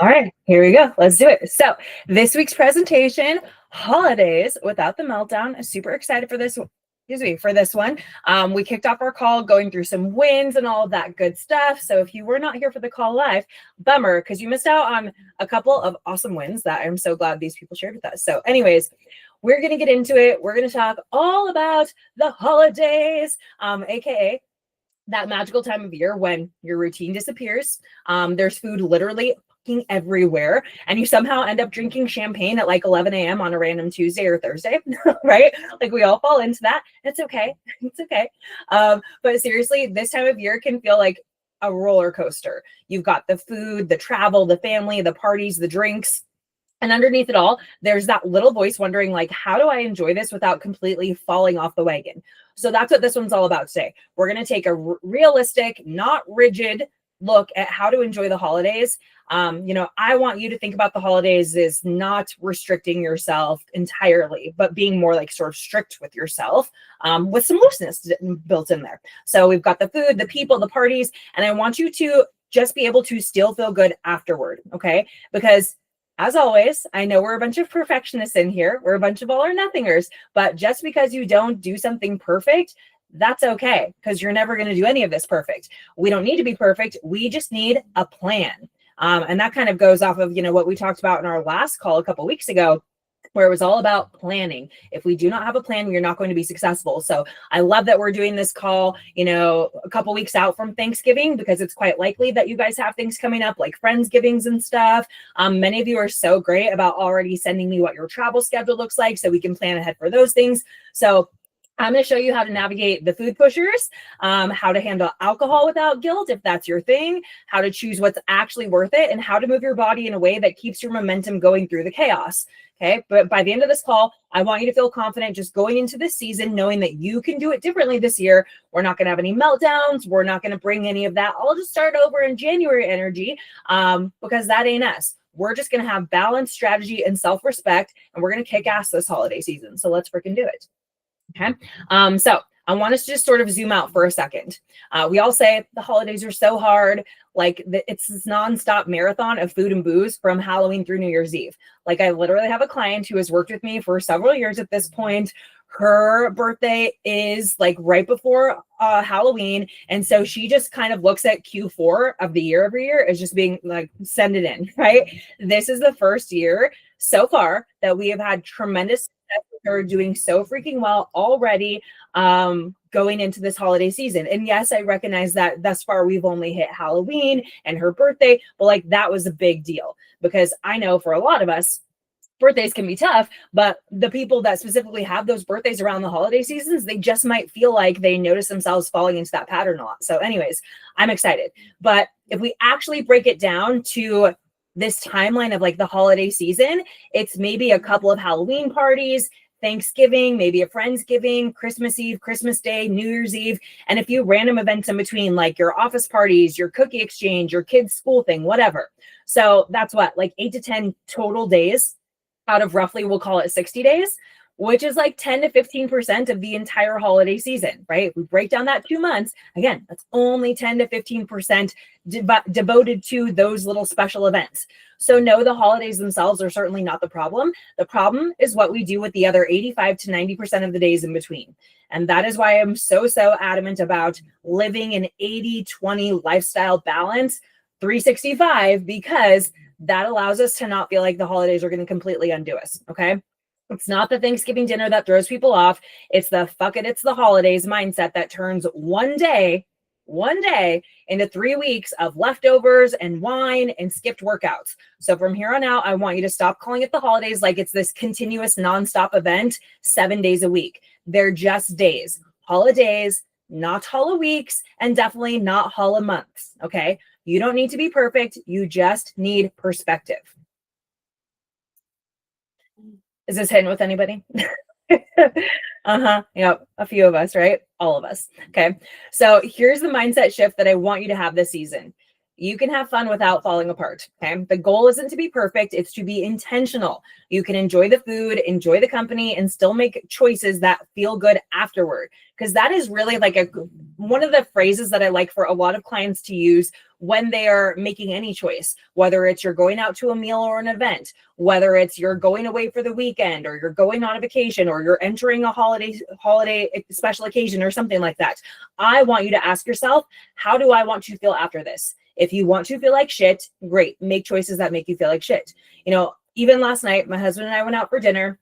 All right, here we go. Let's do it. So this week's presentation, holidays without the meltdown. I'm super excited for this. Excuse me, for this one. We kicked off our call going through some wins and all of that good stuff. So if you were not here for the call live, bummer, because you missed out on a couple of awesome wins that I'm so glad these people shared with us. So anyways, we're going to get into it. We're going to talk all about the holidays, AKA that magical time of year when your routine disappears. There's food literally everywhere, and you somehow end up drinking champagne at like 11 a.m. on a random Tuesday or Thursday, right? Like we all fall into that. It's okay. It's okay. But seriously, this time of year can feel like a roller coaster. You've got the food, the travel, the family, the parties, the drinks. And underneath it all, there's that little voice wondering, like, how do I enjoy this without completely falling off the wagon? So that's what this one's all about today. We're going to take a realistic, not rigid look at how to enjoy the holidays. I want you to think about the holidays as not restricting yourself entirely, but being more like sort of strict with yourself, with some looseness built in there. So we've got the food, the people, the parties, and I want you to just be able to still feel good afterward. Okay. Because as always, I know we're a bunch of perfectionists in here. We're a bunch of all or nothingers, but just because you don't do something perfect, that's okay, because you're never going to do any of this perfect. We don't need to be perfect. We just need a plan. And that kind of goes off of, what we talked about in our last call a couple of weeks ago, where it was all about planning. If we do not have a plan, we're not going to be successful. So I love that we're doing this call, a couple weeks out from Thanksgiving, because it's quite likely that you guys have things coming up like Friendsgivings and stuff. Many of you are so great about already sending me what your travel schedule looks like so we can plan ahead for those things. So I'm going to show you how to navigate the food pushers, how to handle alcohol without guilt, if that's your thing, how to choose what's actually worth it, and how to move your body in a way that keeps your momentum going through the chaos. Okay. But by the end of this call, I want you to feel confident just going into this season, knowing that you can do it differently this year. We're not going to have any meltdowns. We're not going to bring any of that. I'll just start over in January energy, because that ain't us. We're just going to have balance, strategy, and self-respect, and we're going to kick ass this holiday season. So let's freaking do it. Okay. So I want us to just sort of zoom out for a second. We all say the holidays are so hard. Like it's this nonstop marathon of food and booze from Halloween through New Year's Eve. Like I literally have a client who has worked with me for several years at this point. Her birthday is like right before Halloween. And so she just kind of looks at Q4 of the year every year as just being like, send it in, right? This is the first year so far that we have had tremendous success with her doing so freaking well already, going into this holiday season. And yes, I recognize that thus far we've only hit Halloween and her birthday, but like that was a big deal, because I know for a lot of us, birthdays can be tough, but the people that specifically have those birthdays around the holiday seasons, they just might feel like they notice themselves falling into that pattern a lot. So anyways, I'm excited. But if we actually break it down to this timeline of like the holiday season, it's maybe a couple of Halloween parties, Thanksgiving, maybe a Friendsgiving, Christmas Eve, Christmas Day, New Year's Eve, and a few random events in between, like your office parties, your cookie exchange, your kids' school thing, whatever. So that's what, like 8 to 10 total days out of roughly, we'll call it 60 days, which is like 10 to 15% of the entire holiday season, right? If we break down that 2 months, again, that's only 10 to 15% devoted to those little special events. So no, the holidays themselves are certainly not the problem. The problem is what we do with the other 85 to 90% of the days in between. And that is why I'm so adamant about living an 80-20 lifestyle balance, 365, because that allows us to not feel like the holidays are going to completely undo us. Okay. It's not the Thanksgiving dinner that throws people off. It's the fuck it, it's the holidays mindset that turns one day into 3 weeks of leftovers and wine and skipped workouts. So from here on out, I want you to stop calling it the holidays like it's this continuous nonstop event 7 days a week. They're just days. Holidays, not holiweeks, and definitely not holimonths. Okay. You don't need to be perfect. You just need perspective. Is this hitting with anybody? Yep. A few of us, right? All of us. Okay. So here's the mindset shift that I want you to have this season. You can have fun without falling apart. Okay. The goal isn't to be perfect. It's to be intentional. You can enjoy the food, enjoy the company, and still make choices that feel good afterward. Because that is really like one of the phrases that I like for a lot of clients to use when they are making any choice, whether it's you're going out to a meal or an event, whether it's you're going away for the weekend or you're going on a vacation or you're entering a holiday special occasion or something like that. I want you to ask yourself, how do I want to feel after this? If you want to feel like shit, great. Make choices that make you feel like shit. Even last night, my husband and I went out for dinner.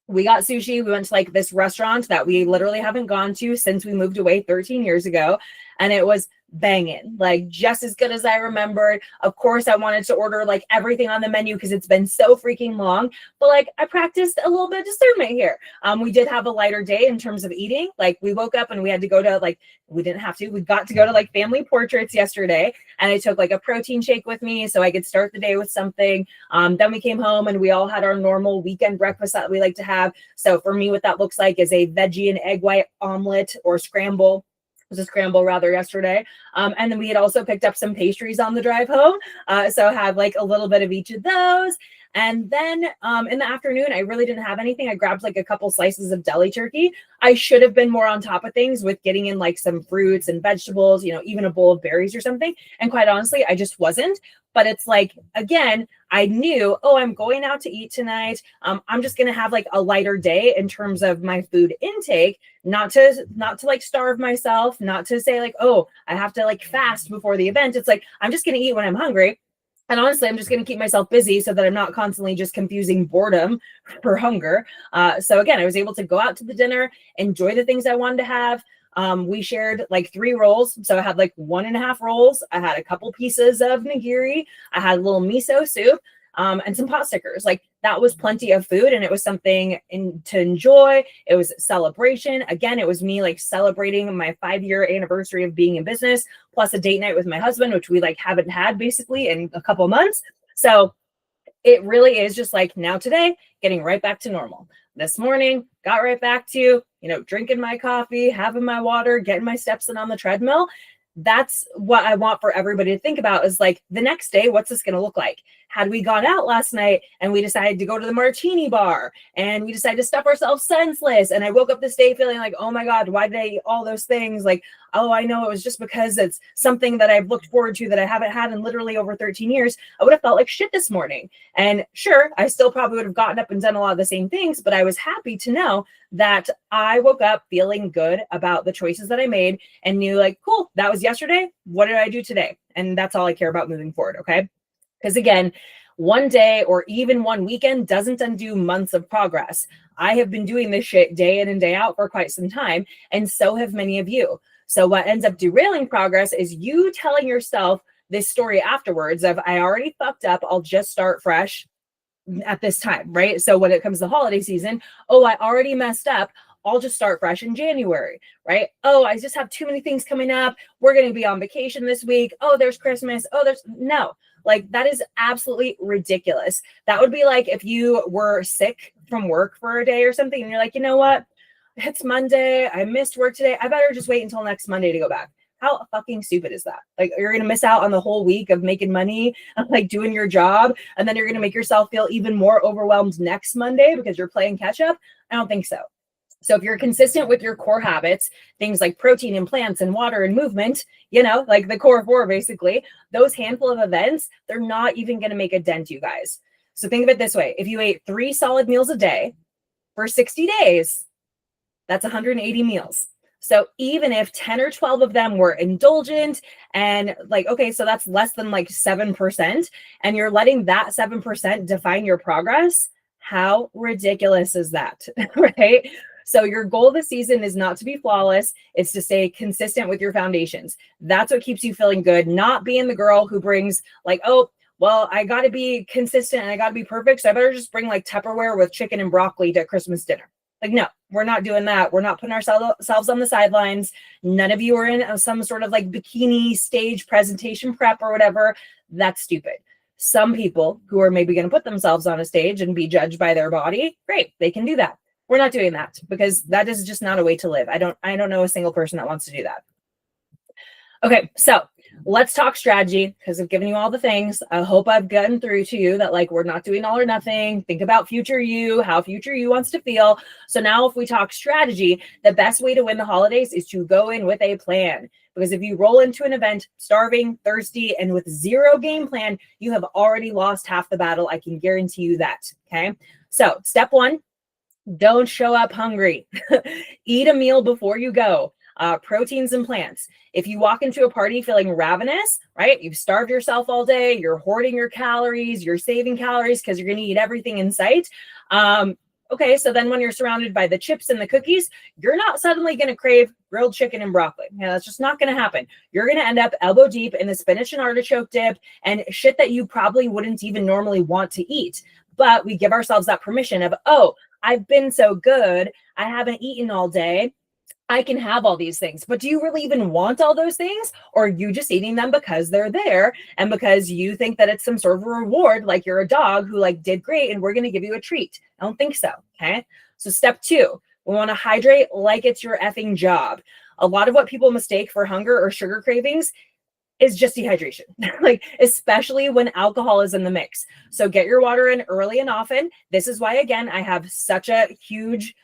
We got sushi. We went to like this restaurant that we literally haven't gone to since we moved away 13 years ago. And it was banging, like just as good as I remembered. Of course, I wanted to order like everything on the menu because it's been so freaking long, but like I practiced a little bit of discernment here. We did have a lighter day in terms of eating. Like we woke up and we had to go to we got to go to like family portraits yesterday, and I took like a protein shake with me so I could start the day with something. Then we came home and we all had our normal weekend breakfast that we like to have. So for me, what that looks like is a veggie and egg white omelet or scramble. It was a scramble rather yesterday. And then we had also picked up some pastries on the drive home. So have like a little bit of each of those. And then in the afternoon, I really didn't have anything. I grabbed like a couple slices of deli turkey. I should have been more on top of things with getting in like some fruits and vegetables, even a bowl of berries or something. And quite honestly, I just wasn't. But it's like, again, I knew, I'm going out to eat tonight. I'm just going to have like a lighter day in terms of my food intake, not to like starve myself, not to say like, I have to like fast before the event. It's like, I'm just going to eat when I'm hungry. And honestly, I'm just going to keep myself busy so that I'm not constantly just confusing boredom for hunger. So again, I was able to go out to the dinner, enjoy the things I wanted to have. We shared like 3 rolls. So I had like 1.5 rolls. I had a couple pieces of nigiri. I had a little miso soup, and some pot stickers. Like that was plenty of food, and it was something to enjoy. It was a celebration. Again, it was me like celebrating my 5-year anniversary of being in business, plus a date night with my husband, which we like haven't had basically in a couple months. So it really is just like now today, getting right back to normal. This morning, got right back to, drinking my coffee, having my water, getting my steps in on the treadmill. That's what I want for everybody to think about is like the next day, what's this going to look like? Had we gone out last night and we decided to go to the martini bar and we decided to stuff ourselves senseless, and I woke up this day feeling like, oh my God, why did I eat all those things? Like, I know it was just because it's something that I've looked forward to that I haven't had in literally over 13 years. I would have felt like shit this morning. And sure, I still probably would have gotten up and done a lot of the same things, but I was happy to know that I woke up feeling good about the choices that I made and knew like, cool, that was yesterday. What did I do today? And that's all I care about moving forward. Okay. Because again, one day or even one weekend doesn't undo months of progress. I have been doing this shit day in and day out for quite some time, and so have many of you. So what ends up derailing progress is you telling yourself this story afterwards of, I already fucked up, I'll just start fresh at this time, right? So when it comes to holiday season, I already messed up, I'll just start fresh in January, right? I just have too many things coming up. We're going to be on vacation this week. There's Christmas. No. Like that is absolutely ridiculous. That would be like if you were sick from work for a day or something and you're like, you know what? It's Monday. I missed work today. I better just wait until next Monday to go back. How fucking stupid is that? Like you're going to miss out on the whole week of making money, like doing your job. And then you're going to make yourself feel even more overwhelmed next Monday because you're playing catch up. I don't think so. So if you're consistent with your core habits, things like protein and plants and water and movement, like the core 4, basically, those handful of events, they're not even going to make a dent, you guys. So think of it this way. If you ate 3 solid meals a day for 60 days, that's 180 meals. So even if 10 or 12 of them were indulgent and like, okay, so that's less than like 7%, and you're letting that 7% define your progress, how ridiculous is that, right? So your goal this season is not to be flawless. It's to stay consistent with your foundations. That's what keeps you feeling good, not being the girl who brings like, I got to be consistent and I got to be perfect. So I better just bring like Tupperware with chicken and broccoli to Christmas dinner. Like, no, we're not doing that. We're not putting ourselves on the sidelines. None of you are in some sort of like bikini stage presentation prep or whatever. That's stupid. Some people who are maybe going to put themselves on a stage and be judged by their body, great, they can do that. We're not doing that because that is just not a way to live. I don't know a single person that wants to do that. Okay, so let's talk strategy because I've given you all the things. I hope I've gotten through to you that like we're not doing all or nothing. Think about future you, how future you wants to feel. So now if we talk strategy, the best way to win the holidays is to go in with a plan. because if you roll into an event starving, thirsty, and with zero game plan, you have already lost half the battle. I can guarantee you that. Okay. So step one, don't show up hungry. Eat a meal before you go. Proteins and plants. If you walk into a party feeling ravenous, right? You've starved yourself all day. You're hoarding your calories. You're saving calories because you're going to eat everything in sight. Okay, so then when you're surrounded by the chips and the cookies, you're not suddenly going to crave grilled chicken and broccoli. Yeah, that's just not going to happen. You're going to end up elbow deep in the spinach and artichoke dip and shit that you probably wouldn't even normally want to eat. But we give ourselves that permission of, oh, I've been so good. I haven't eaten all day. I can have all these things, but do you really even want all those things? Or are you just eating them because they're there and because you think that it's some sort of a reward, like you're a dog who like did great and we're going to give you a treat? I don't think so. Okay. So step two, we want to hydrate like it's your effing job. A lot of what people mistake for hunger or sugar cravings is just dehydration, like especially when alcohol is in the mix. So get your water in early and often. This is why, again, I have such a huge,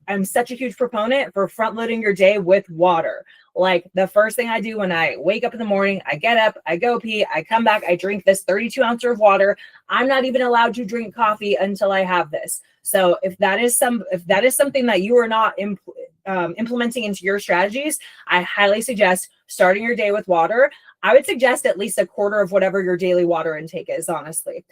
I'm such a huge proponent for front loading your day with water. Like the first thing I do when I wake up in the morning, I get up, I go pee, I come back, I drink this 32 ounce of water. I'm not even allowed to drink coffee until I have this. So if that is something that you are not implementing into your strategies, I highly suggest starting your day with water. I would suggest at least a quarter of whatever your daily water intake is, honestly.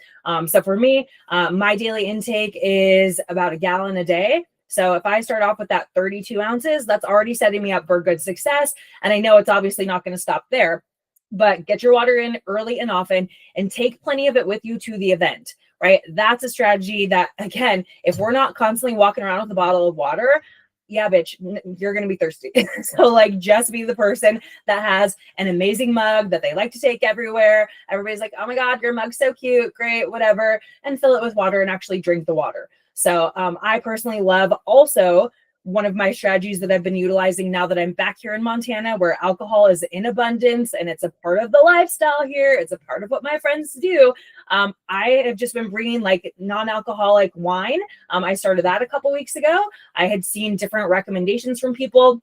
So for me, my daily intake is about a gallon a day. So if I start off with that 32 ounces, that's already setting me up for good success. And I know it's obviously not going to stop there, but get your water in early and often and take plenty of it with you to the event, right? That's a strategy that, again, if we're not constantly walking around with a bottle of water, yeah, bitch, you're going to be thirsty. So like just be the person that has an amazing mug that they like to take everywhere. Everybody's like, oh my God, your mug's so cute. Great, whatever. And fill it with water and actually drink the water. So I personally love also one of my strategies that I've been utilizing now that I'm back here in Montana, where alcohol is in abundance and it's a part of the lifestyle here. It's a part of what my friends do. I have just been bringing like non-alcoholic wine. I started that a couple weeks ago. I had seen different recommendations from people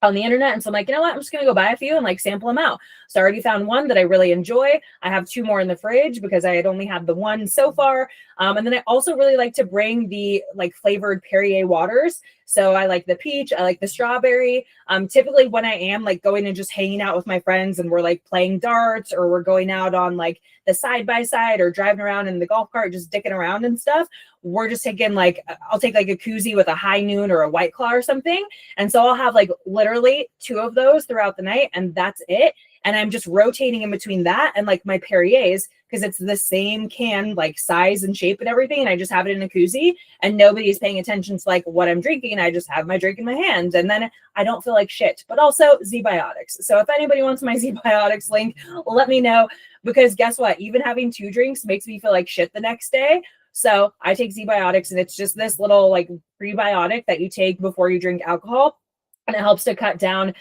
on the internet. And so I'm like, you know what? I'm just going to go buy a few and like sample them out. So I already found one that I really enjoy. I have two more in the fridge because I had only had the one so far. And then I also really like to bring the like flavored Perrier waters. So I like the peach, I like the strawberry. Typically when I am like going and just hanging out with my friends and we're like playing darts or we're going out on like the side by side or driving around in the golf cart, just dicking around and stuff, we're just taking like, I'll take like a koozie with a High Noon or a White Claw or something. And so I'll have like literally two of those throughout the night and that's it. And I'm just rotating in between that and like my Perriers because it's the same can, like size and shape and everything. And I just have it in a koozie and nobody's paying attention to like what I'm drinking. I just have my drink in my hand and then I don't feel like shit, but also Z-Biotics. So if anybody wants my Z-Biotics link, let me know, because guess what? Even having two drinks makes me feel like shit the next day. So I take Z-Biotics and it's just this little like prebiotic that you take before you drink alcohol. And it helps to cut down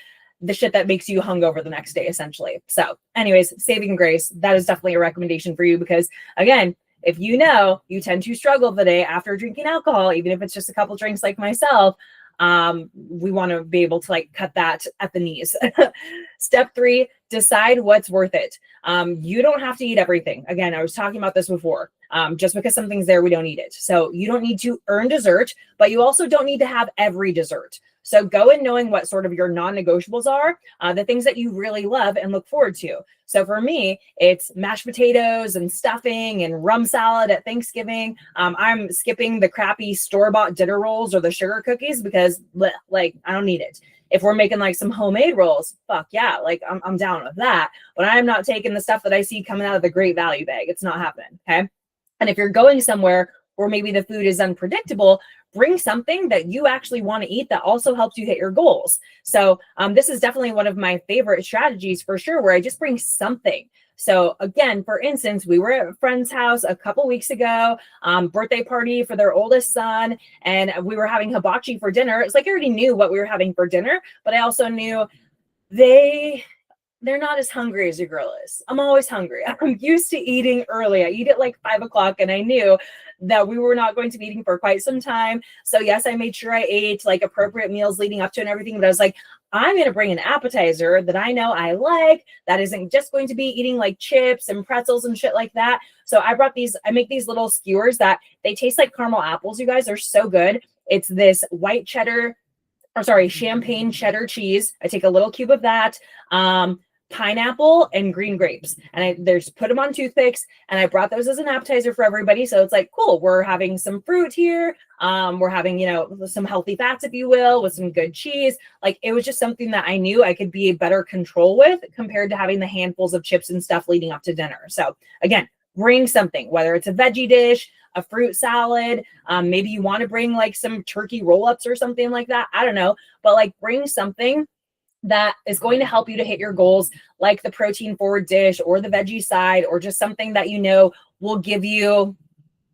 the shit that makes you hungover the next day, essentially. So anyways, saving grace, that is definitely a recommendation for you because again, if you know you tend to struggle the day after drinking alcohol, even if it's just a couple drinks like myself, we want to be able to like cut that at the knees. Step 3, decide what's worth it. You don't have to eat everything. Again, I was talking about this before. Just because something's there, we don't eat it. So you don't need to earn dessert, but you also don't need to have every dessert. So go in knowing what sort of your non-negotiables are, the things that you really love and look forward to. So for me, it's mashed potatoes and stuffing and rum salad at Thanksgiving. I'm skipping the crappy store-bought dinner rolls or the sugar cookies because like I don't need it. If we're making like some homemade rolls, fuck yeah, like I'm down with that. But I'm not taking the stuff that I see coming out of the Great Value bag. It's not happening, okay? And if you're going somewhere where maybe the food is unpredictable, bring something that you actually want to eat that also helps you hit your goals. So this is definitely one of my favorite strategies for sure, where I just bring something. So again, for instance, we were at a friend's house a couple weeks ago, birthday party for their oldest son, and we were having hibachi for dinner. It's like I already knew what we were having for dinner, but I also knew they're not as hungry as your girl is. I'm always hungry. I'm used to eating early. I eat at like 5 o'clock and I knew that we were not going to be eating for quite some time. So yes, I made sure I ate like appropriate meals leading up to and everything, but I was like, I'm going to bring an appetizer that I know I like, that isn't just going to be eating like chips and pretzels and shit like that. So I brought these, I make these little skewers that they taste like caramel apples. You guys are so good. It's this white cheddar, or sorry, champagne cheddar cheese. I take a little cube of that. Pineapple and green grapes, and I put them on toothpicks, and I brought those as an appetizer for everybody. So it's like, cool, we're having some fruit here, we're having, some healthy fats, if you will, with some good cheese. Like, it was just something that I knew I could be better control with compared to having the handfuls of chips and stuff leading up to dinner. So again, bring something, whether it's a veggie dish, a fruit salad, maybe you want to bring like some turkey roll-ups or something like that, I don't know, but like bring something that is going to help you to hit your goals, like the protein forward dish or the veggie side, or just something that will give you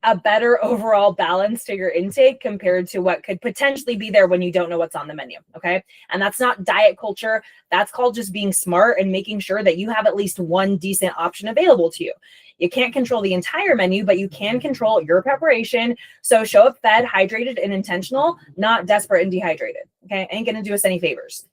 a better overall balance to your intake compared to what could potentially be there when you don't know what's on the menu. Okay. And that's not diet culture. That's called just being smart and making sure that you have at least one decent option available to you. You can't control the entire menu, but you can control your preparation. So show up fed, hydrated, and intentional, not desperate and dehydrated. Okay. Ain't going to do us any favors.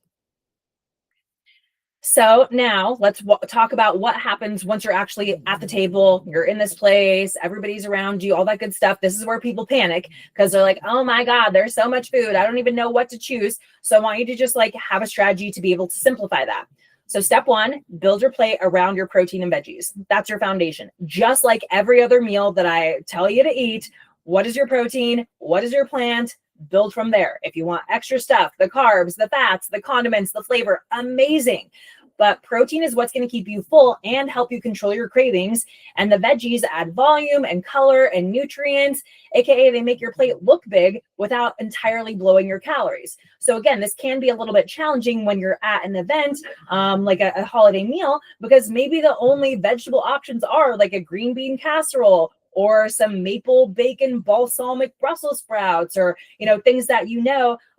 So now let's talk about what happens once you're actually at the table, you're in this place, everybody's around you, all that good stuff. This is where people panic because they're like, oh my God, there's so much food. I don't even know what to choose. So I want you to just like have a strategy to be able to simplify that. So step one, build your plate around your protein and veggies. That's your foundation. Just like every other meal that I tell you to eat, what is your protein? What is your plant? Build from there. If you want extra stuff, the carbs, the fats, the condiments, the flavor, amazing. But protein is what's going to keep you full and help you control your cravings. And the veggies add volume and color and nutrients, aka they make your plate look big without entirely blowing your calories. So again, this can be a little bit challenging when you're at an event, like a holiday meal, because maybe the only vegetable options are like a green bean casserole or some maple bacon balsamic Brussels sprouts, or, things that,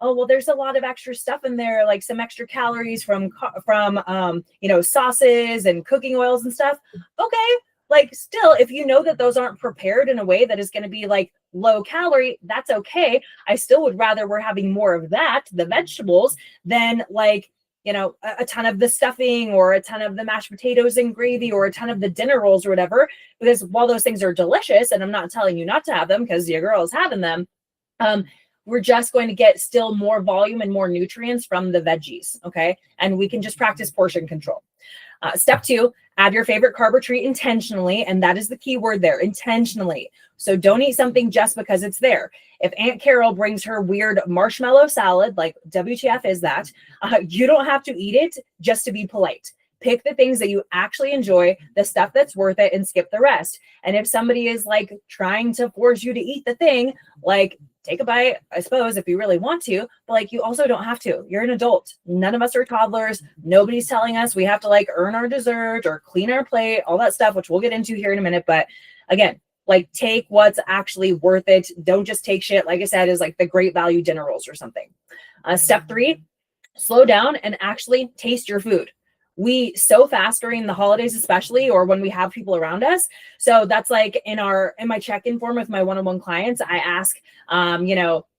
oh, well, there's a lot of extra stuff in there, like some extra calories from sauces and cooking oils and stuff. Okay. Like, still, if you know that those aren't prepared in a way that is going to be like low calorie, that's okay. I still would rather we're having more of that, the vegetables, than like, a ton of the stuffing or a ton of the mashed potatoes and gravy or a ton of the dinner rolls or whatever, because while those things are delicious, and I'm not telling you not to have them because your girl is having them, we're just going to get still more volume and more nutrients from the veggies. Okay. And we can just practice portion control. Step two, add your favorite carb or treat intentionally. And that is the key word there, intentionally. So don't eat something just because it's there. If Aunt Carol brings her weird marshmallow salad, like WTF is that, you don't have to eat it just to be polite. Pick the things that you actually enjoy, the stuff that's worth it, and skip the rest. And if somebody is like trying to force you to eat the thing, like take a bite, I suppose, if you really want to, but like you also don't have to. You're an adult. None of us are toddlers. Nobody's telling us we have to like earn our dessert or clean our plate, all that stuff, which we'll get into here in a minute. But again, like take what's actually worth it. Don't just take shit, like I said, is like the great value dinner rolls or something. Step three, slow down and actually taste your food. We so fast during the holidays, especially, or when we have people around us. So that's like in my check-in form with my one-on-one clients, I ask,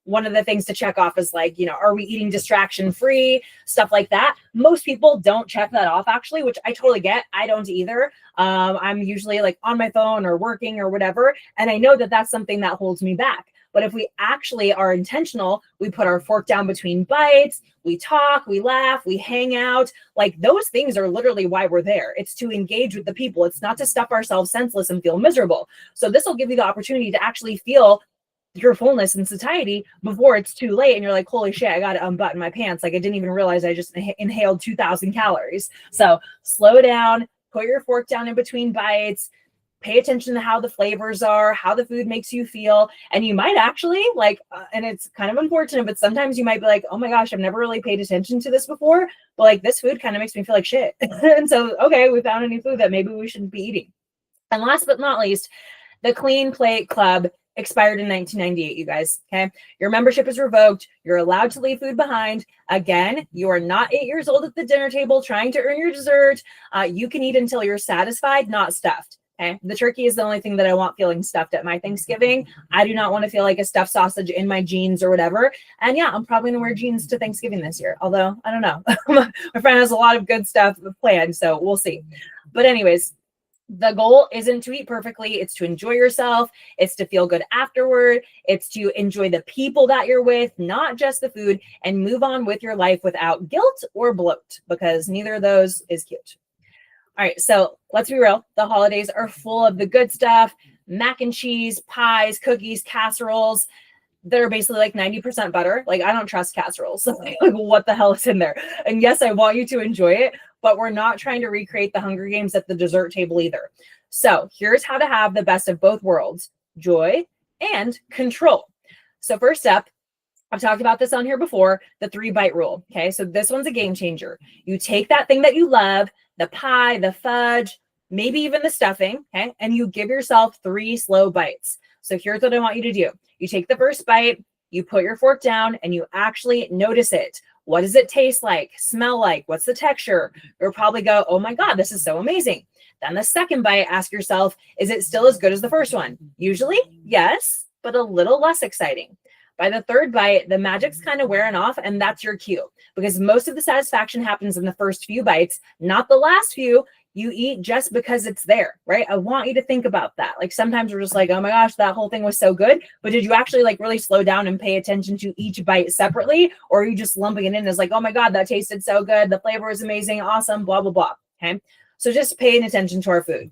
one of the things to check off is like, are we eating distraction free, stuff like that. Most people don't check that off actually, which I totally get. I don't either. I'm usually like on my phone or working or whatever. And I know that that's something that holds me back. But if we actually are intentional, we put our fork down between bites, we talk, we laugh, we hang out. Like those things are literally why we're there. It's to engage with the people. It's not to stuff ourselves senseless and feel miserable. So this will give you the opportunity to actually feel your fullness and satiety before it's too late. And you're like, holy shit, I got to unbutton my pants. Like I didn't even realize I just inhaled 2,000 calories. So slow down, put your fork down in between bites. Pay attention to how the flavors are, how the food makes you feel. And you might actually like, and it's kind of unfortunate, but sometimes you might be like, oh my gosh, I've never really paid attention to this before. But like this food kind of makes me feel like shit. And so, okay, we found a new food that maybe we shouldn't be eating. And last but not least, the Clean Plate Club expired in 1998, you guys. Okay. Your membership is revoked. You're allowed to leave food behind. Again, you are not 8 years old at the dinner table trying to earn your dessert. You can eat until you're satisfied, not stuffed. Okay. The turkey is the only thing that I want feeling stuffed at my Thanksgiving. I do not want to feel like a stuffed sausage in my jeans or whatever. And yeah, I'm probably going to wear jeans to Thanksgiving this year. Although I don't know. My friend has a lot of good stuff planned, so we'll see. But anyways, the goal isn't to eat perfectly. It's to enjoy yourself. It's to feel good afterward. It's to enjoy the people that you're with, not just the food, and move on with your life without guilt or bloat, because neither of those is cute. All right, so let's be real. The holidays are full of the good stuff, mac and cheese, pies, cookies, casseroles that are basically like 90% butter. Like, I don't trust casseroles. So like, what the hell is in there? And yes, I want you to enjoy it, but we're not trying to recreate the Hunger Games at the dessert table either. So here's how to have the best of both worlds: joy and control. So first up, I've talked about this on here before, the 3-bite rule. Okay, so this one's a game changer. You take that thing that you love, the pie, the fudge, maybe even the stuffing, okay, and you give yourself 3 slow bites. So here's what I want you to do. You take the first bite, you put your fork down, and you actually notice it. What does it taste like, smell like? What's the texture? You'll probably go, oh my God, this is so amazing. Then the second bite, ask yourself, is it still as good as the first one? Usually, yes, but a little less exciting. By the third bite, the magic's kind of wearing off, and that's your cue, because most of the satisfaction happens in the first few bites, not the last few. You eat just because it's there, right? I want you to think about that. Like, sometimes we're just like, oh my gosh, that whole thing was so good, but did you actually like really slow down and pay attention to each bite separately? Or are you just lumping it in as like, oh my God, that tasted so good, the flavor is amazing, awesome, blah, blah, blah, okay? So just paying attention to our food.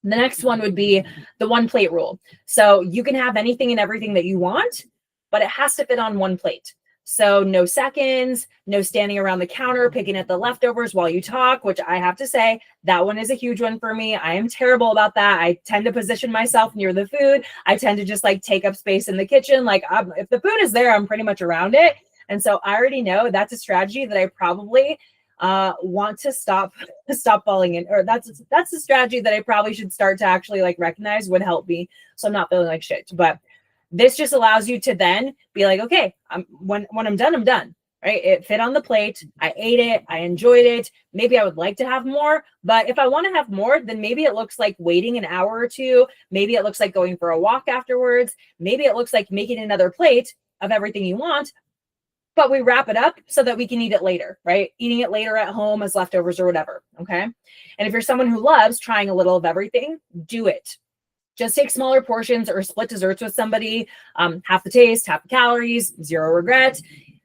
The next one would be the 1 plate rule. So you can have anything and everything that you want, but it has to fit on 1 plate. So no seconds, no standing around the counter picking at the leftovers while you talk, which I have to say, that one is a huge one for me. I am terrible about that. I tend to position myself near the food. I tend to just like take up space in the kitchen. Like, if the food is there, I'm pretty much around it. And so I already know that's a strategy that I probably want to stop falling in, or that's the strategy that I probably should start to actually like recognize would help me, so I'm not feeling like shit. But this just allows you to then be like, okay, when I'm done, I'm done, right? It fit on the plate. I ate it. I enjoyed it. Maybe I would like to have more, but if I want to have more, then maybe it looks like waiting an hour or two. Maybe it looks like going for a walk afterwards. Maybe it looks like making another plate of everything you want, but we wrap it up so that we can eat it later, right? Eating it later at home as leftovers or whatever, okay? And if you're someone who loves trying a little of everything, do it. Just take smaller portions or split desserts with somebody, half the taste, half the calories, 0 regret,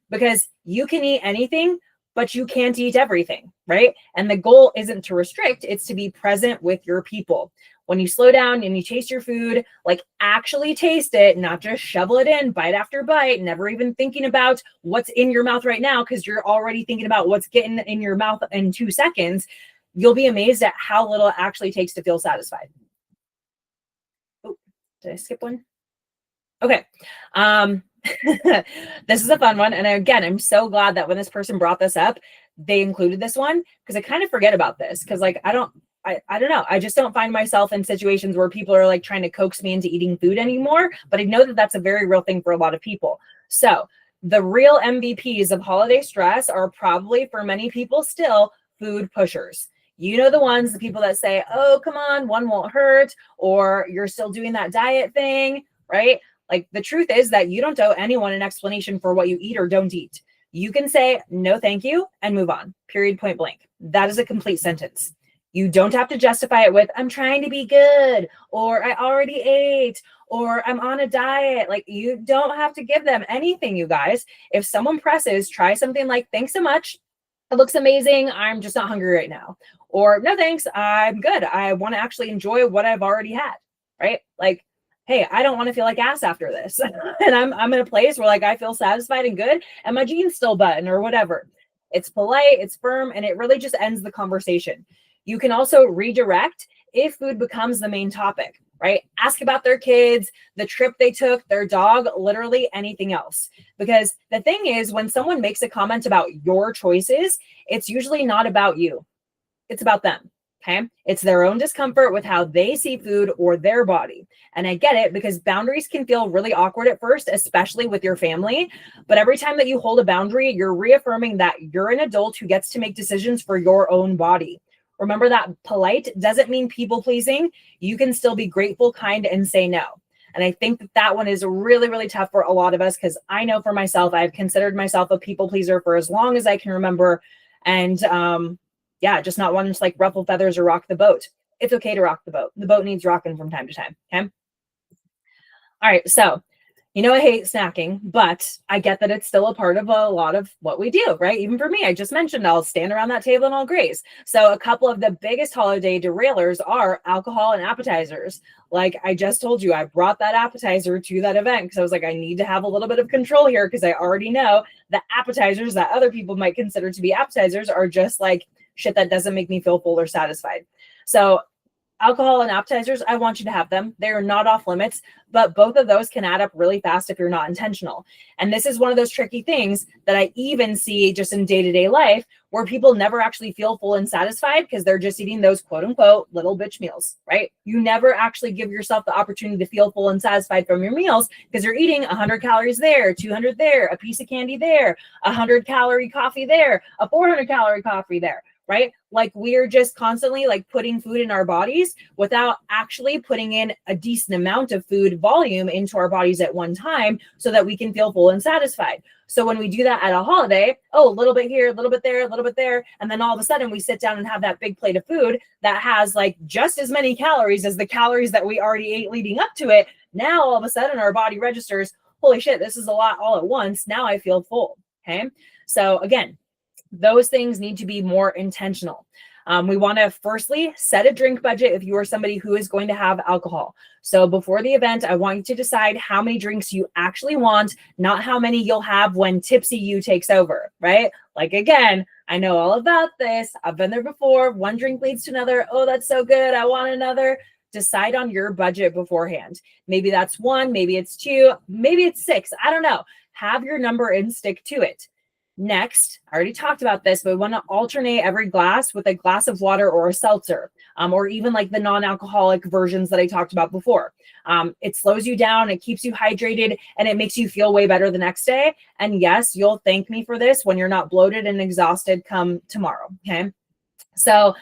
because you can eat anything, but you can't eat everything, right? And the goal isn't to restrict, it's to be present with your people. When you slow down and you taste your food, like actually taste it, not just shovel it in bite after bite, never even thinking about what's in your mouth right now, because you're already thinking about what's getting in your mouth in 2 seconds, you'll be amazed at how little it actually takes to feel satisfied. Did I skip one? Okay. This is a fun one. And again, I'm so glad that when this person brought this up, they included this one, because I kind of forget about this. Because like, I don't know. I just don't find myself in situations where people are like trying to coax me into eating food anymore. But I know that that's a very real thing for a lot of people. So the real MVPs of holiday stress are probably, for many people still, food pushers. You know, the ones, the people that say, oh, come on, one won't hurt, or you're still doing that diet thing, right? Like, the truth is that you don't owe anyone an explanation for what you eat or don't eat. You can say, no, thank you, and move on, period, point blank. That is a complete sentence. You don't have to justify it with, I'm trying to be good, or I already ate, or I'm on a diet. Like, you don't have to give them anything, you guys. If someone presses, try something like, thanks so much, it looks amazing, I'm just not hungry right now. Or, no thanks, I'm good, I want to actually enjoy what I've already had, right? Like, hey, I don't want to feel like ass after this. And I'm in a place where like I feel satisfied and good, and my jeans still button or whatever. It's polite, it's firm, and it really just ends the conversation. You can also redirect if food becomes the main topic, right? Ask about their kids, the trip they took, their dog, literally anything else. Because the thing is, when someone makes a comment about your choices, it's usually not about you. It's about them, okay? It's their own discomfort with how they see food or their body. And I get it, because boundaries can feel really awkward at first, especially with your family. But every time that you hold a boundary, you're reaffirming that you're an adult who gets to make decisions for your own body. Remember that polite doesn't mean people pleasing. You can still be grateful, kind, and say no. And I think that one is really, really tough for a lot of us, because I know for myself, I've considered myself a people pleaser for as long as I can remember. And yeah, just not wanting to like ruffle feathers or rock the boat. It's okay to rock the boat. The boat needs rocking from time to time. Okay. All right. So I hate snacking, but I get that it's still a part of a lot of what we do, right? Even for me, I just mentioned I'll stand around that table and I'll graze. So a couple of the biggest holiday derailers are alcohol and appetizers. Like I just told you, I brought that appetizer to that event because I was like, I need to have a little bit of control here, because I already know the appetizers that other people might consider to be appetizers are just like shit that doesn't make me feel full or satisfied. So alcohol and appetizers, I want you to have them. They're not off limits, but both of those can add up really fast if you're not intentional. And this is one of those tricky things that I even see just in day-to-day life, where people never actually feel full and satisfied because they're just eating those quote unquote little bitch meals, right? You never actually give yourself the opportunity to feel full and satisfied from your meals, because you're eating 100 calories there, 200 there, a piece of candy there, 100-calorie coffee there, a 400-calorie coffee there. Right? Like we're just constantly like putting food in our bodies without actually putting in a decent amount of food volume into our bodies at one time so that we can feel full and satisfied. So when we do that at a holiday, a little bit here, a little bit there, a little bit there, and then all of a sudden we sit down and have that big plate of food that has like just as many calories as the calories that we already ate leading up to it. Now all of a sudden our body registers, holy shit, this is a lot all at once. Now I feel full. Okay. So again, those things need to be more intentional. We want to firstly set a drink budget if you are somebody who is going to have alcohol. So before the event, I want you to decide how many drinks you actually want, not how many you'll have when tipsy you takes over, right? Like, again, I know all about this. I've been there before. One drink leads to another. Oh, that's so good. I want another. Decide on your budget beforehand. Maybe that's one, maybe it's two, maybe it's six. I don't know. Have your number and stick to it. Next, I already talked about this, but we want to alternate every glass with a glass of water or a seltzer, or even like the non-alcoholic versions that I talked about before. It slows you down, it keeps you hydrated, and it makes you feel way better the next day. And yes, you'll thank me for this when you're not bloated and exhausted come tomorrow. Okay. So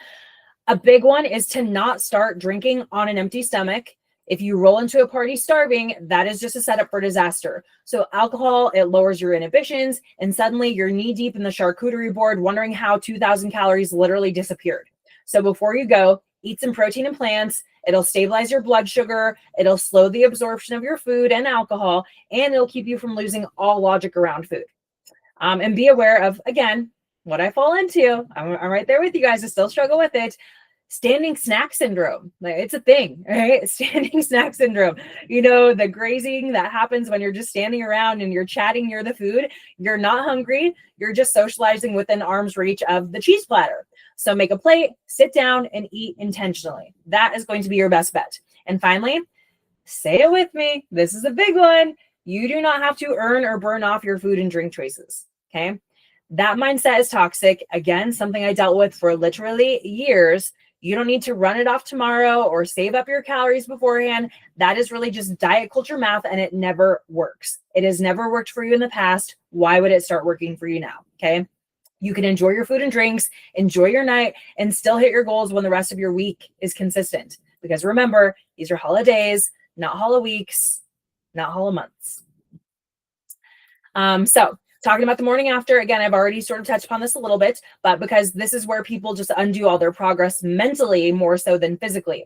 a big one is to not start drinking on an empty stomach. If you roll into a party starving, that is just a setup for disaster. So alcohol, it lowers your inhibitions, and suddenly you're knee deep in the charcuterie board wondering how 2,000 calories literally disappeared. So before you go, eat some protein and plants. It'll stabilize your blood sugar. It'll slow the absorption of your food and alcohol, and it'll keep you from losing all logic around food. And be aware of, again, what I fall into. I'm right there with you guys. I still struggle with it. Standing snack syndrome. Like, it's a thing, right? Standing snack syndrome. The grazing that happens when you're just standing around and you're chatting near the food. You're not hungry. You're just socializing within arm's reach of the cheese platter. So make a plate, sit down, and eat intentionally. That is going to be your best bet. And finally, say it with me. This is a big one. You do not have to earn or burn off your food and drink choices. Okay. That mindset is toxic. Again, something I dealt with for literally years. You don't need to run it off tomorrow or save up your calories beforehand. That is really just diet culture math, and it never works. It has never worked for you in the past. Why would it start working for you now? Okay. You can enjoy your food and drinks, enjoy your night, and still hit your goals when the rest of your week is consistent. Because remember, these are holidays, not holo weeks, not holo months. So talking about the morning after, again, I've already sort of touched upon this a little bit, but because this is where people just undo all their progress mentally more so than physically.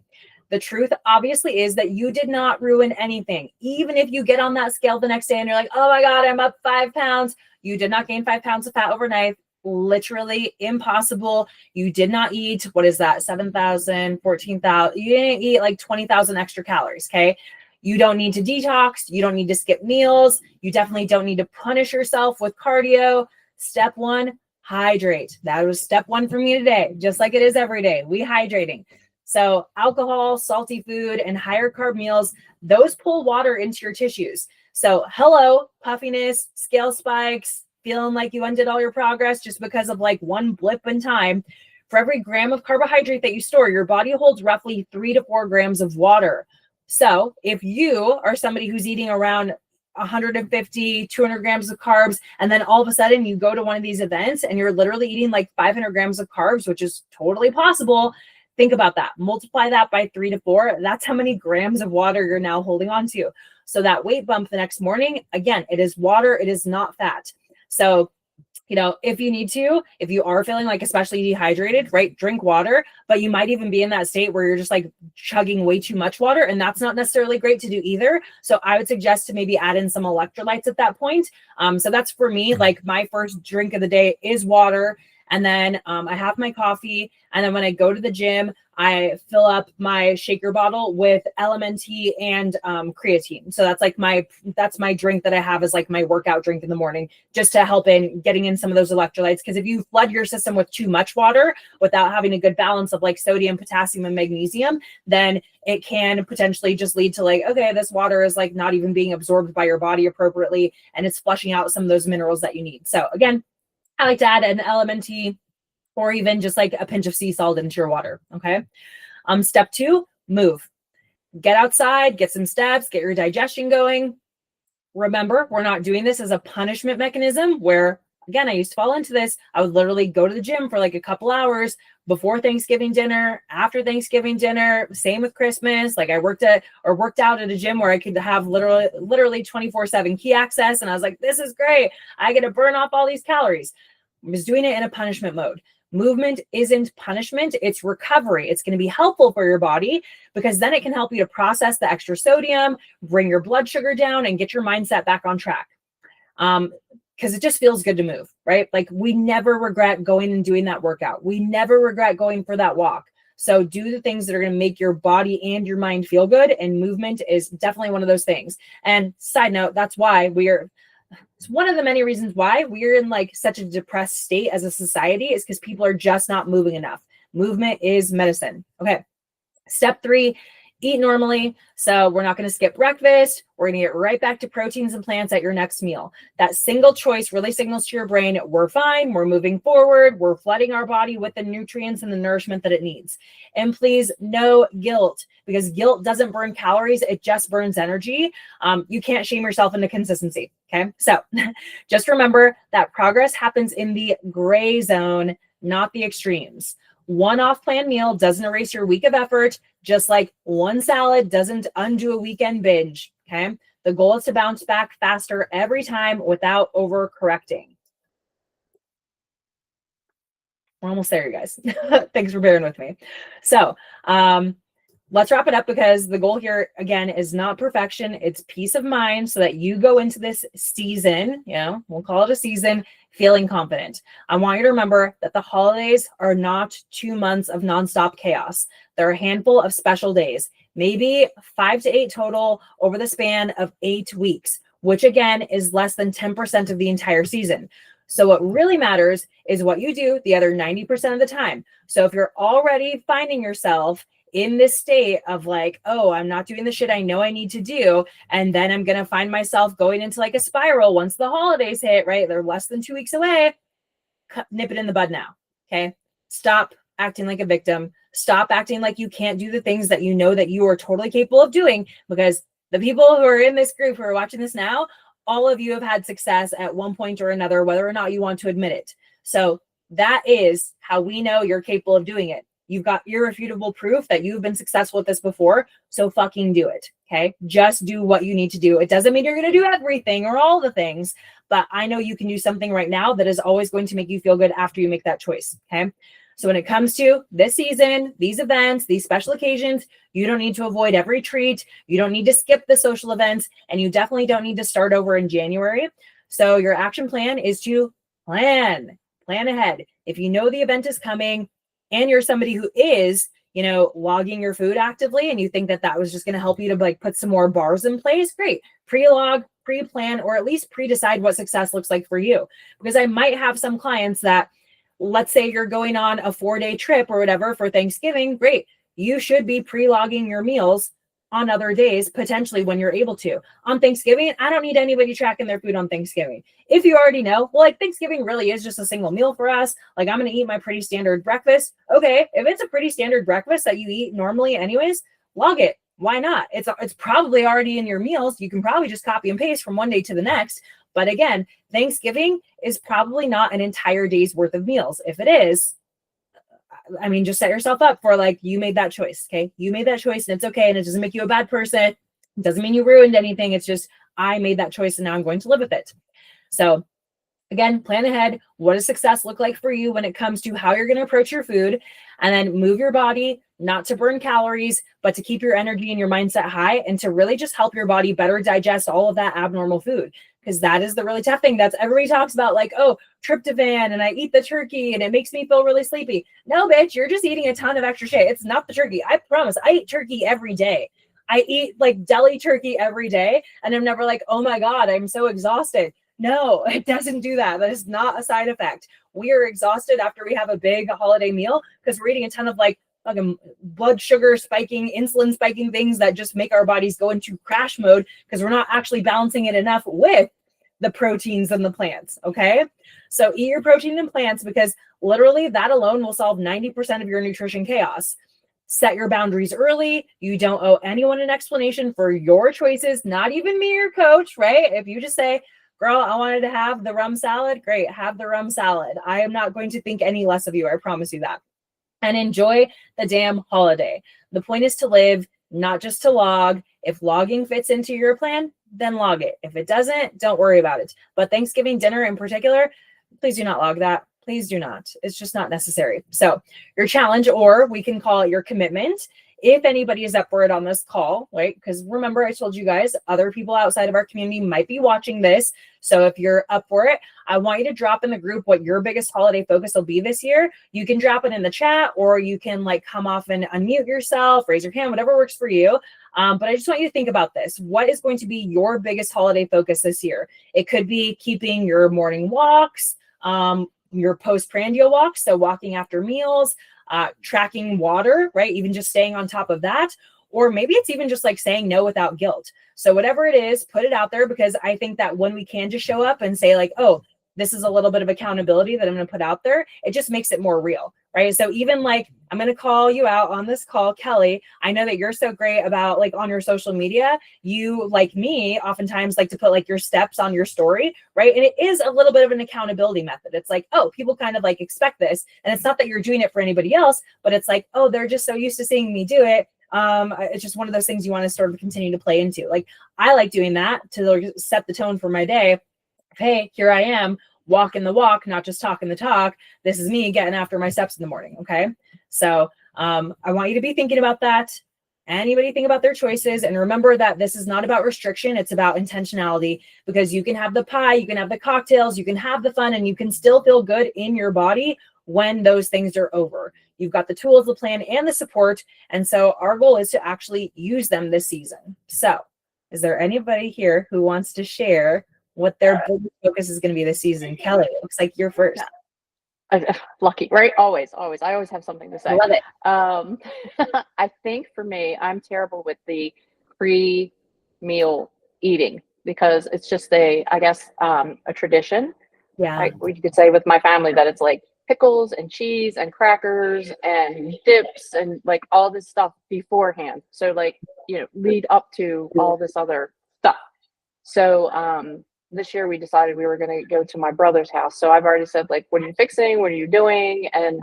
The truth obviously is that you did not ruin anything. Even if you get on that scale the next day and you're like, oh my God, I'm up 5 pounds. You did not gain 5 pounds of fat overnight. Literally impossible. You did not eat, what is that? 7,000, 14,000. You didn't eat like 20,000 extra calories. Okay. You don't need to detox. You don't need to skip meals. You definitely don't need to punish yourself with cardio. Step one, hydrate. That was step one for me today, just like it is every day. We hydrating. So alcohol, salty food, and higher carb meals, those pull water into your tissues. So hello, puffiness, scale spikes, feeling like you undid all your progress just because of like one blip in time. For every gram of carbohydrate that you store, your body holds roughly 3 to 4 grams of water. So if you are somebody who's eating around 150, 200 grams of carbs. And then all of a sudden you go to one of these events and you're literally eating like 500 grams of carbs, which is totally possible. Think about that. Multiply that by 3 to 4. That's how many grams of water you're now holding on to. So that weight bump the next morning, again, it is water. It is not fat. So if you need to, if you are feeling like especially dehydrated, right, drink water, but you might even be in that state where you're just like chugging way too much water, and that's not necessarily great to do either. So I would suggest to maybe add in some electrolytes at that point. So that's for me, like my first drink of the day is water. And then I have my coffee. And then when I go to the gym, I fill up my shaker bottle with LMNT and creatine. So that's my drink that I have as like my workout drink in the morning, just to help in getting in some of those electrolytes. Because if you flood your system with too much water without having a good balance of like sodium, potassium, and magnesium, then it can potentially just lead to like, okay, this water is like not even being absorbed by your body appropriately, and it's flushing out some of those minerals that you need. So again, I like to add an LMNT or even just like a pinch of sea salt into your water. Okay. Step 2, move. Get outside, get some steps, get your digestion going. Remember, we're not doing this as a punishment mechanism where, again, I used to fall into this. I would literally go to the gym for like a couple hours before Thanksgiving dinner, after Thanksgiving dinner, same with Christmas. Like I worked out at a gym where I could have literally 24/7 key access. And I was like, this is great. I get to burn off all these calories. I was doing it in a punishment mode. Movement isn't punishment, it's recovery. It's going to be helpful for your body because then it can help you to process the extra sodium, bring your blood sugar down, and get your mindset back on track. Because it just feels good to move, right? Like we never regret going and doing that workout. We never regret going for that walk. So do the things that are going to make your body and your mind feel good. And movement is definitely one of those things. And side note, that's why it's one of the many reasons why we're in like such a depressed state as a society, is because people are just not moving enough. Movement is medicine. Okay. Step 3, eat normally. So we're not going to skip breakfast. We're going to get right back to proteins and plants at your next meal. That single choice really signals to your brain, we're fine. We're moving forward. We're flooding our body with the nutrients and the nourishment that it needs. And please, no guilt, because guilt doesn't burn calories. It just burns energy. You can't shame yourself into consistency. Okay. So just remember that progress happens in the gray zone, not the extremes. One off-plan meal doesn't erase your week of effort, just like one salad doesn't undo a weekend binge, okay? The goal is to bounce back faster every time without overcorrecting. We're almost there, you guys. Thanks for bearing with me. So let's wrap it up, because the goal here, again, is not perfection. It's peace of mind so that you go into this season, we'll call it a season, feeling confident. I want you to remember that the holidays are not 2 months of nonstop chaos. There are a handful of special days, maybe 5 to 8 total over the span of 8 weeks, which again is less than 10% of the entire season. So what really matters is what you do the other 90% of the time. So if you're already finding yourself in this state of like, oh, I'm not doing the shit I know I need to do, and then I'm going to find myself going into like a spiral once the holidays hit, right? They're less than 2 weeks away. Nip it in the bud now. Okay. Stop acting like a victim. Stop acting like you can't do the things that you know that you are totally capable of doing, because the people who are in this group who are watching this now, all of you have had success at one point or another, whether or not you want to admit it. So that is how we know you're capable of doing it. You've got irrefutable proof that you've been successful with this before. So fucking do it. Okay. Just do what you need to do. It doesn't mean you're going to do everything or all the things, but I know you can do something right now that is always going to make you feel good after you make that choice. Okay. So when it comes to this season, these events, these special occasions, you don't need to avoid every treat. You don't need to skip the social events, and you definitely don't need to start over in January. So your action plan is to plan ahead. If you know the event is coming, and you're somebody who is, logging your food actively, and you think that that was just going to help you to like put some more bars in place, great. Pre-log, pre-plan, or at least pre-decide what success looks like for you. Because I might have some clients that, let's say you're going on a 4-day trip or whatever for Thanksgiving, great. You should be pre-logging your meals on other days, potentially when you're able to. On Thanksgiving, I don't need anybody tracking their food on Thanksgiving. If you already know, well, like Thanksgiving really is just a single meal for us. Like I'm going to eat my pretty standard breakfast. Okay. If it's a pretty standard breakfast that you eat normally anyways, log it. Why not? It's probably already in your meals. You can probably just copy and paste from one day to the next. But again, Thanksgiving is probably not an entire day's worth of meals. If it is, I mean, just set yourself up for like, you made that choice. Okay. You made that choice and it's okay. And it doesn't make you a bad person. It doesn't mean you ruined anything. It's just, I made that choice and now I'm going to live with it. So again, plan ahead. What does success look like for you when it comes to how you're going to approach your food? And then move your body, not to burn calories, but to keep your energy and your mindset high and to really just help your body better digest all of that abnormal food. Because that is the really tough thing. That's everybody talks about like, oh, tryptophan and I eat the turkey and it makes me feel really sleepy. No, bitch, you're just eating a ton of extra shit. It's not the turkey. I promise. I eat turkey every day. I eat like deli turkey every day. And I'm never like, oh my God, I'm so exhausted. No, it doesn't do that. That is not a side effect. We are exhausted after we have a big holiday meal because we're eating a ton of like blood sugar spiking, insulin spiking things that just make our bodies go into crash mode because we're not actually balancing it enough with the proteins and the plants. Okay. So eat your protein and plants because literally that alone will solve 90% of your nutrition chaos. Set your boundaries early. You don't owe anyone an explanation for your choices, not even me, your coach, right? If you just say, girl, I wanted to have the rum salad, great, have the rum salad. I am not going to think any less of you. I promise you that. And enjoy the damn holiday. The point is to live, not just to log. If logging fits into your plan, then log it. If it doesn't, don't worry about it. But Thanksgiving dinner in particular, please do not log that. Please do not. It's just not necessary. So your challenge, or we can call it your commitment, if anybody is up for it on this call, right? Because remember, I told you guys, other people outside of our community might be watching this. So if you're up for it, I want you to drop in the group what your biggest holiday focus will be this year. You can drop it in the chat, or you can like come off and unmute yourself, raise your hand, whatever works for you. But I just want you to think about this. What is going to be your biggest holiday focus this year? It could be keeping your morning walks, your postprandial walks, so walking after meals, tracking water, right? Even just staying on top of that. Or maybe it's even just like saying no without guilt. So whatever it is, put it out there, because I think that when we can just show up and say like, oh, this is a little bit of accountability that I'm going to put out there, it just makes it more real, right? So even like, I'm going to call you out on this call, Kelly. I know that you're so great about like on your social media. You, like me, oftentimes like to put like your steps on your story, right? And it is a little bit of an accountability method. It's like, oh, people kind of like expect this. And it's not that you're doing it for anybody else, but it's like, oh, they're just so used to seeing me do it. It's just one of those things you want to sort of continue to play into. Like, I like doing that to like set the tone for my day. Hey, here I am walking the walk, not just talking the talk. This is me getting after my steps in the morning. Okay. So, I want you to be thinking about that. Anybody think about their choices, and remember that this is not about restriction. It's about intentionality, because you can have the pie, you can have the cocktails, you can have the fun, and you can still feel good in your body when those things are over. You've got the tools, the plan, and the support. And so our goal is to actually use them this season. So is there anybody here who wants to share what their biggest focus is going to be this season? Kelly, it looks like you're first. Lucky, right? Always. I always have something to say. I love it. I think for me, I'm terrible with the pre-meal eating, because it's just a tradition. Yeah. You could say with my family that it's like pickles and cheese and crackers and dips and like all this stuff beforehand. So like, lead up to all this other stuff. So, this year we decided we were going to go to my brother's house. So I've already said, like, what are you fixing? What are you doing? And,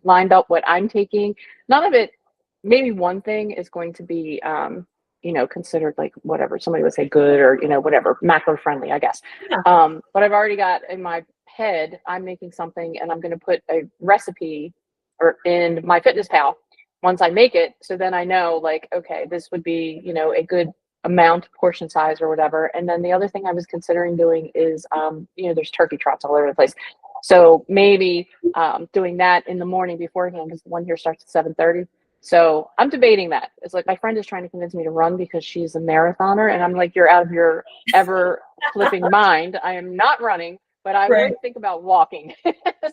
lined up what I'm taking. None of it, maybe one thing is going to be, considered like whatever somebody would say good, or, whatever, macro friendly, I guess. Yeah. But I've already got in my head, I'm making something and I'm going to put a recipe in my Fitness Pal once I make it. So then I know, like, okay, this would be, a good amount, portion size or whatever. And then the other thing I was considering doing is, there's turkey trots all over the place. So maybe doing that in the morning beforehand, because the one here starts at 7:30. So I'm debating that. It's like my friend is trying to convince me to run because she's a marathoner. And I'm like, you're out of your ever flipping mind. I am not running, but I would think about walking.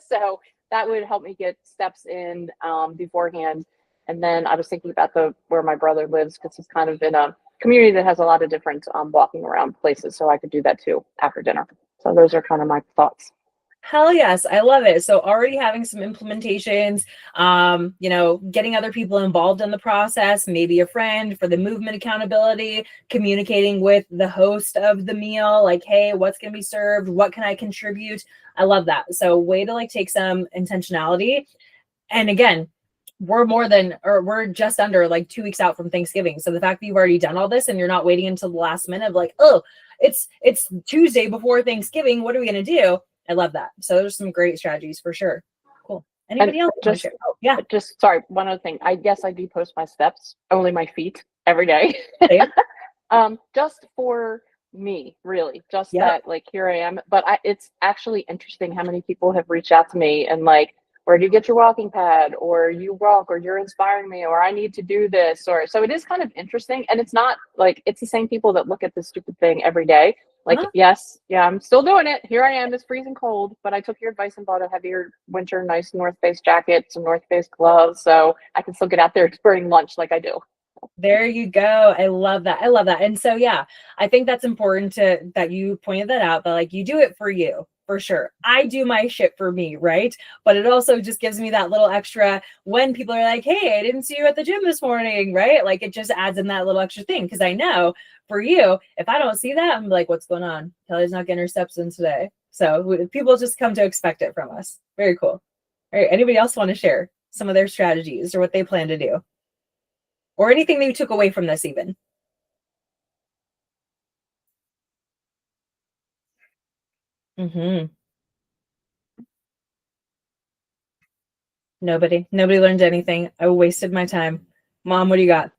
So that would help me get steps in beforehand. And then I was thinking about where my brother lives, because he's kind of in a community that has a lot of different walking around places. So I could do that too after dinner. So those are kind of my thoughts. Hell yes, I love it. So already having some implementations, getting other people involved in the process, maybe a friend for the movement accountability, communicating with the host of the meal, like, hey, what's going to be served? What can I contribute? I love that. So way to like take some intentionality. And again, we're just under like 2 weeks out from Thanksgiving. So the fact that you've already done all this and you're not waiting until the last minute of like, oh, it's Tuesday before Thanksgiving. What are we going to do? I love that. So there's some great strategies for sure. Cool. Anybody else want to share? Oh, yeah. Just sorry, one other thing. I guess I do post my steps, only my feet every day. Just for me, really. Just that like here I am. But it's actually interesting how many people have reached out to me and like, where do you get your walking pad, or you walk, or you're inspiring me, or I need to do this, or so it is kind of interesting. And it's not like it's the same people that look at this stupid thing every day. Like, yes, yeah, I'm still doing it. Here I am. It's freezing cold, but I took your advice and bought a heavier winter, nice North Face jacket, some North Face gloves, so I can still get out there during lunch like I do. There you go. I love that. I love that. And so, yeah, I think that's important that you pointed that out, that like you do it for you. For sure. I do my shit for me, right? But it also just gives me that little extra when people are like, hey, I didn't see you at the gym this morning, right? Like it just adds in that little extra thing. Because I know for you, if I don't see that, I'm like, what's going on? Kelly's not getting her steps in today. So people just come to expect it from us. Very cool. All right. Anybody else want to share some of their strategies or what they plan to do? Or anything that you took away from this even? Nobody learned anything. I wasted my time. Mom, what do you got?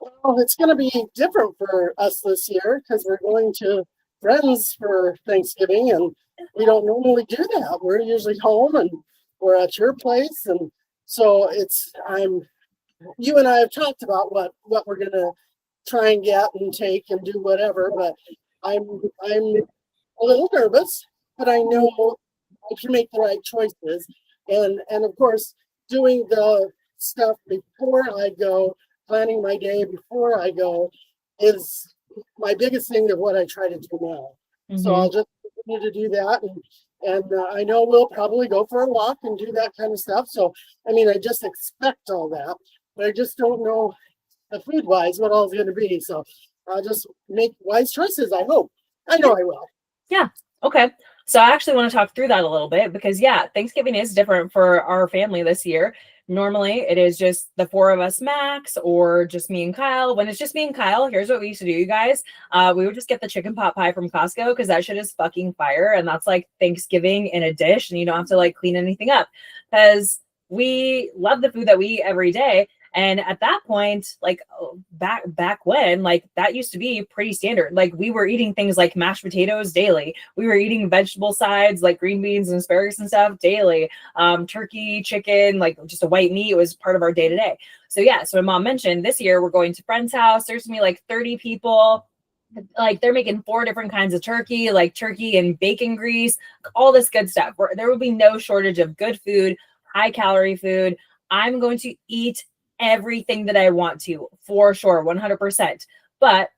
Well, it's going to be different for us this year because we're going to friends for Thanksgiving, and we don't normally do that. We're usually home, and we're at your place, and so you and I have talked about what we're going to try and get and take and do whatever, but I'm a little nervous, but I know I can make the right choices, and of course doing the stuff before I go, planning my day before I go, is my biggest thing of what I try to do now. So I'll just continue to do that, and I know we'll probably go for a walk and do that kind of stuff. So I mean, I just expect all that, but I just don't know the food wise what all is going to be. So I'll just make wise choices. I hope. I know I will. Yeah. Okay. So I actually want to talk through that a little bit because Thanksgiving is different for our family this year. Normally it is just the four of us max, or just me and Kyle. When it's just me and Kyle, here's what we used to do, you guys. We would just get the chicken pot pie from Costco because that shit is fucking fire. And that's like Thanksgiving in a dish, and you don't have to like clean anything up because we love the food that we eat every day. And at that point, like back when, like that used to be pretty standard. Like we were eating things like mashed potatoes daily. We were eating vegetable sides like green beans and asparagus and stuff daily. Turkey, chicken, like just a white meat was part of our day to day. So so my mom mentioned this year we're going to friend's house. There's gonna be like 30 people. Like they're making 4 different kinds of turkey, like turkey and bacon grease, all this good stuff. There will be no shortage of good food, high calorie food. I'm going to eat everything that I want to, for sure, 100%. But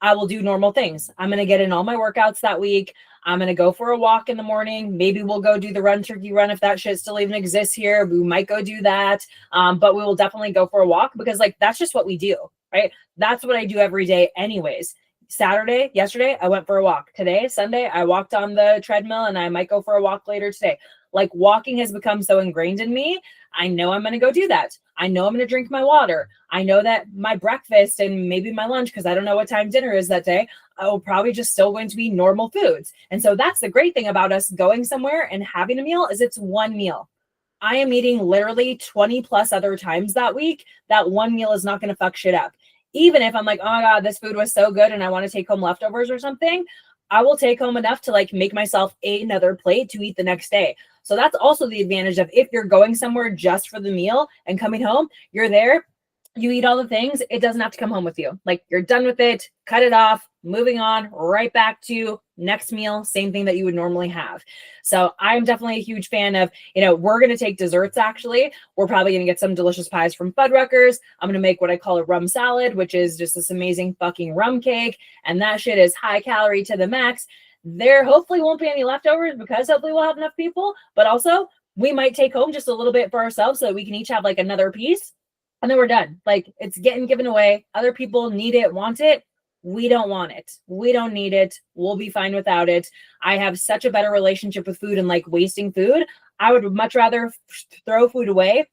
I will do normal things. I'm going to get in all my workouts that week. I'm going to go for a walk in the morning. Maybe we'll go do the run turkey run if that shit still even exists here. We might go do that. But we will definitely go for a walk because like that's just what we do, right? That's what I do every day anyways. Yesterday, I went for a walk. Today, Sunday, I walked on the treadmill, and I might go for a walk later today. Like walking has become so ingrained in me. I know I'm going to go do that. I know I'm going to drink my water. I know that my breakfast and maybe my lunch, because I don't know what time dinner is that day, I will probably just still going to be normal foods. And so that's the great thing about us going somewhere and having a meal is it's one meal. I am eating literally 20 plus other times that week. That one meal is not going to fuck shit up. Even if I'm like, oh my God, this food was so good and I want to take home leftovers or something, I will take home enough to like make myself another plate to eat the next day. So that's also the advantage of if you're going somewhere just for the meal and coming home, you're there, you eat all the things, it doesn't have to come home with you. Like you're done with it, cut it off, moving on, right back to next meal, same thing that you would normally have. So I'm definitely a huge fan of, we're going to take desserts. Actually, we're probably going to get some delicious pies from Fuddruckers. I'm going to make what I call a rum salad, which is just this amazing fucking rum cake. And that shit is high calorie to the max. There hopefully won't be any leftovers because hopefully we'll have enough people, but also we might take home just a little bit for ourselves so that we can each have like another piece, and then we're done. Like, it's getting given away. Other people need it, want it. We don't want it. We don't need it. We'll be fine without it. I have such a better relationship with food and like wasting food. I would much rather throw food away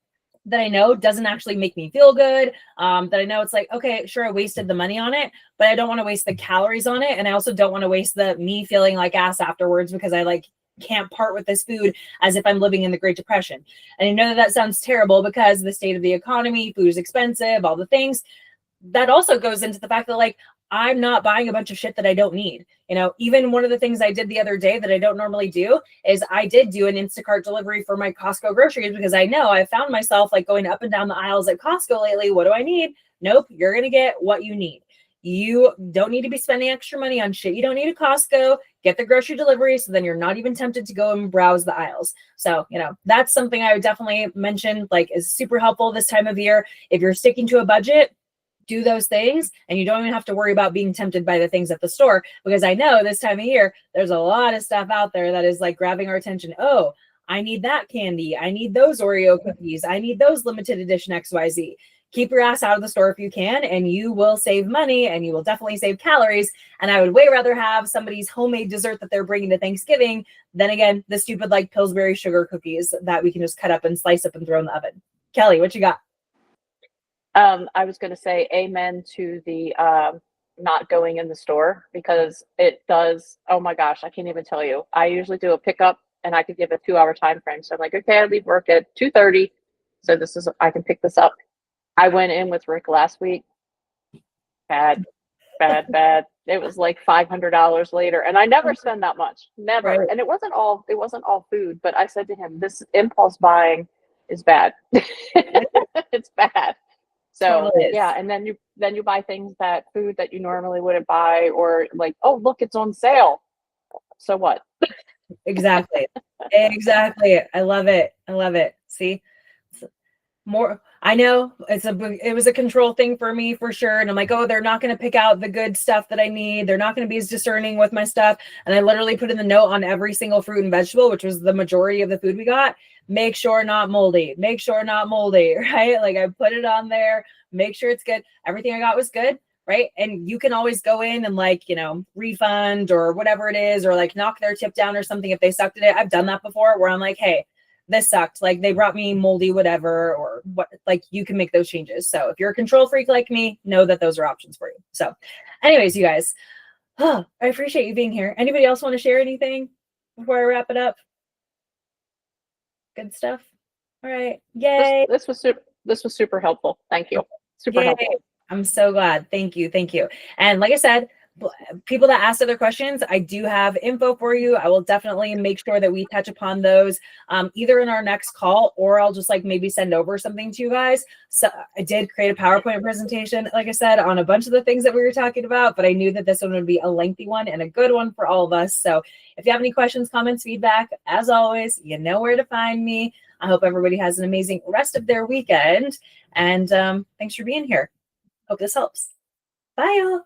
that I know doesn't actually make me feel good. That I know it's like, okay, sure, I wasted the money on it, but I don't want to waste the calories on it. And I also don't want to waste the me feeling like ass afterwards because I like can't part with this food as if I'm living in the Great Depression. And I know that that sounds terrible because the state of the economy, food is expensive, all the things. That also goes into the fact that like I'm not buying a bunch of shit that I don't need. You know, even one of the things I did the other day that I don't normally do is I did do an Instacart delivery for my Costco groceries because I know I found myself like going up and down the aisles at Costco lately. What do I need? Nope, you're going to get what you need. You don't need to be spending extra money on shit you don't need at Costco. Get the grocery delivery so then you're not even tempted to go and browse the aisles. So, you know, that's something I would definitely mention, like, is super helpful this time of year. If you're sticking to a budget, do those things and you don't even have to worry about being tempted by the things at the store, because I know this time of year there's a lot of stuff out there that is like grabbing our attention. Oh, I need that candy, I need those Oreo cookies, I need those limited edition XYZ. Keep your ass out of the store if you can, and you will save money and you will definitely save calories. And I would way rather have somebody's homemade dessert that they're bringing to Thanksgiving than, again, the stupid like Pillsbury sugar cookies that we can just cut up and slice up and throw in the oven. Kelly, what you got? I was going to say amen to the not going in the store, because it does. Oh my gosh, I can't even tell you. I usually do a pickup and I could give a 2-hour time frame. So I'm like, okay, I leave work at 2:30. So I can pick this up. I went in with Rick last week. Bad. It was like $500 later. And I never spend that much. Never. Right. And it wasn't all food, but I said to him, this impulse buying is bad. It's bad. So Totally is. yeah, and then you buy food that you normally wouldn't buy, or like, oh look, it's on sale. So what? Exactly. Exactly. I love it. See, more, I know it was a control thing for me for sure. And I'm like, oh, they're not going to pick out the good stuff that I need. They're not going to be as discerning with my stuff. And I literally put in the note on every single fruit and vegetable, which was the majority of the food we got. Make sure not moldy, right? Like I put it on there, make sure it's good. Everything I got was good. Right. And you can always go in and like, you know, refund or whatever it is, or like knock their tip down or something if they sucked at it. I've done that before where I'm like, hey, this sucked. Like they brought me moldy, whatever, or what, like you can make those changes. So if you're a control freak like me, know that those are options for you. So anyways, you guys, I appreciate you being here. Anybody else want to share anything before I wrap it up? Good stuff. All right. Yay. This was super helpful. Thank you. Super Yay. helpful. I'm so glad. Thank you. And like I said, people that asked other questions, I do have info for you. I will definitely make sure that we touch upon those either in our next call, or I'll just like maybe send over something to you guys. So I did create a PowerPoint presentation, like I said, on a bunch of the things that we were talking about, but I knew that this one would be a lengthy one and a good one for all of us. So if you have any questions, comments, feedback, as always, you know where to find me. I hope everybody has an amazing rest of their weekend. And thanks for being here. Hope this helps. Bye, y'all.